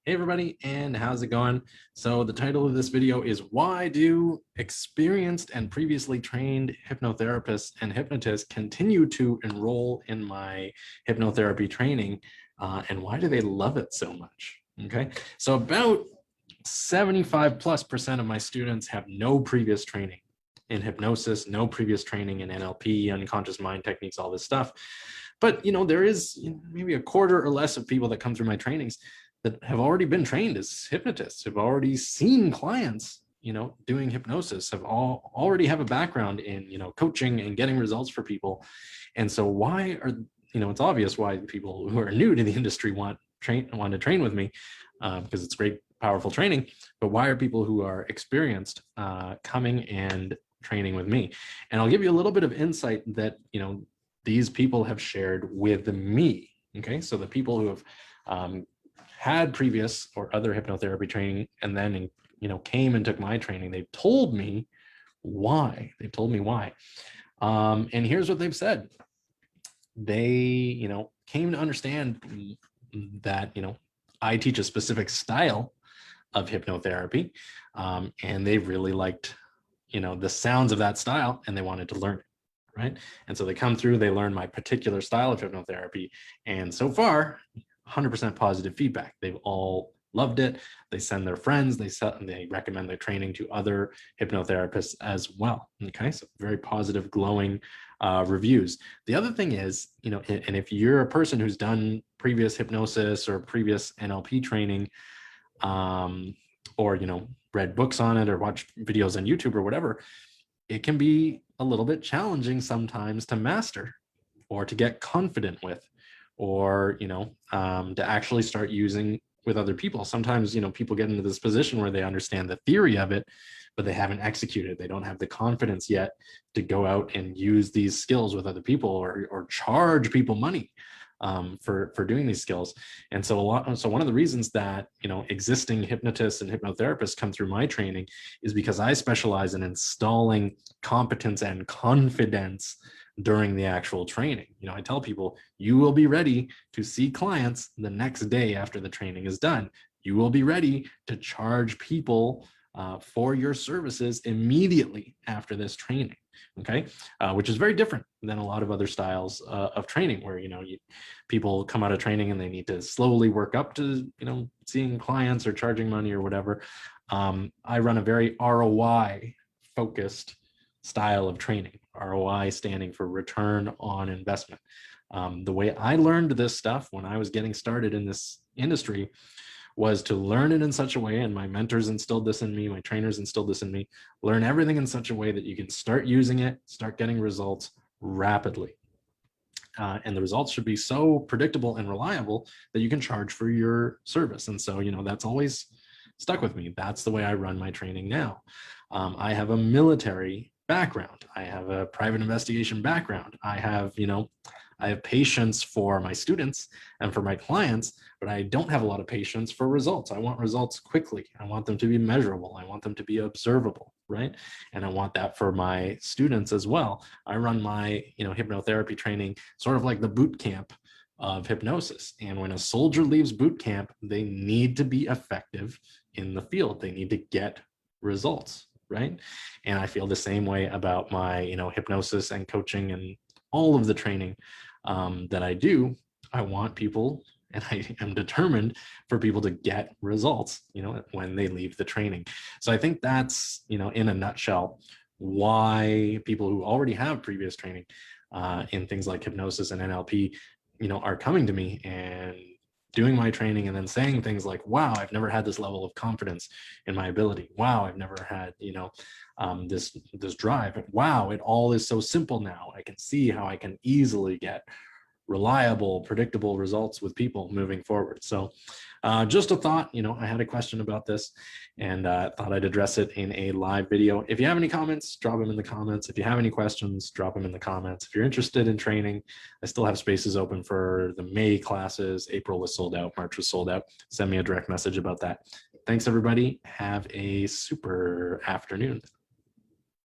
Hey everybody, and how's it going? So the title of this video is why do experienced and previously trained hypnotherapists and hypnotists continue to enroll in my hypnotherapy training, and why do they love it so much? Okay, so about 75+% of my students have no previous training in hypnosis, no previous training in NLP, unconscious mind techniques, all this stuff. But there is maybe a quarter or less of people that come through my trainings that have already been trained as hypnotists, have already seen clients, doing hypnosis, have already have a background in, coaching and getting results for people. And so why are, it's obvious why people who are new to the industry want to train with me, because it's great, powerful training. But why are people who are experienced coming and training with me? And I'll give you a little bit of insight that, these people have shared with me. Okay, so the people who have had previous or other hypnotherapy training and then came and took my training, they've told me why. And here's what they've said. They came to understand that I teach a specific style of hypnotherapy, and they really liked the sounds of that style, and they wanted to learn it. Right. And so they come through, they learn my particular style of hypnotherapy. And so far, 100% positive feedback. They've all loved it. They send their friends, they recommend their training to other hypnotherapists as well. Okay. So very positive, glowing reviews. The other thing is, and if you're a person who's done previous hypnosis or previous NLP training, or, read books on it or watched videos on YouTube or whatever, it can be a little bit challenging sometimes to master or to get confident with, or, to actually start using with other people. Sometimes, people get into this position where they understand the theory of it, but they haven't executed. They don't have the confidence yet to go out and use these skills with other people or charge people money for doing these skills. And so one of the reasons that existing hypnotists and hypnotherapists come through my training is because I specialize in installing competence and confidence during the actual training. I tell people, you will be ready to see clients the next day after the training is done. You will be ready to charge people for your services immediately after this training. Okay, which is very different than a lot of other styles of training, where people come out of training and they need to slowly work up to seeing clients or charging money or whatever. I run a very ROI focused style of training. ROI standing for return on investment. The way I learned this stuff when I was getting started in this industry was to learn it in such a way, and my mentors instilled this in me, my trainers instilled this in me, learn everything in such a way that you can start using it, start getting results rapidly. And the results should be so predictable and reliable that you can charge for your service. And so, that's always stuck with me. That's the way I run my training now. I have a military background. I have a private investigation background. I have patience for my students and for my clients, but I don't have a lot of patience for results. I want results quickly. I want them to be measurable. I want them to be observable, right? And I want that for my students as well. I run my, hypnotherapy training sort of like the boot camp of hypnosis. And when a soldier leaves boot camp, they need to be effective in the field. They need to get results, right? And I feel the same way about my, hypnosis and coaching and all of the training that I do. I want people, and I am determined for people to get results, when they leave the training. So I think that's, in a nutshell, why people who already have previous training in things like hypnosis and NLP, are coming to me and doing my training and then saying things like, wow, I've never had this level of confidence in my ability. Wow, I've never had, this drive. Wow, it all is so simple now. I can see how I can easily get reliable, predictable results with people moving forward. So just a thought, I had a question about this and thought I'd address it in a live video. If you have any comments, drop them in the comments. If you have any questions, drop them in the comments. If you're interested in training, I still have spaces open for the May classes. April was sold out, March was sold out. Send me a direct message about that. Thanks everybody. Have a super afternoon.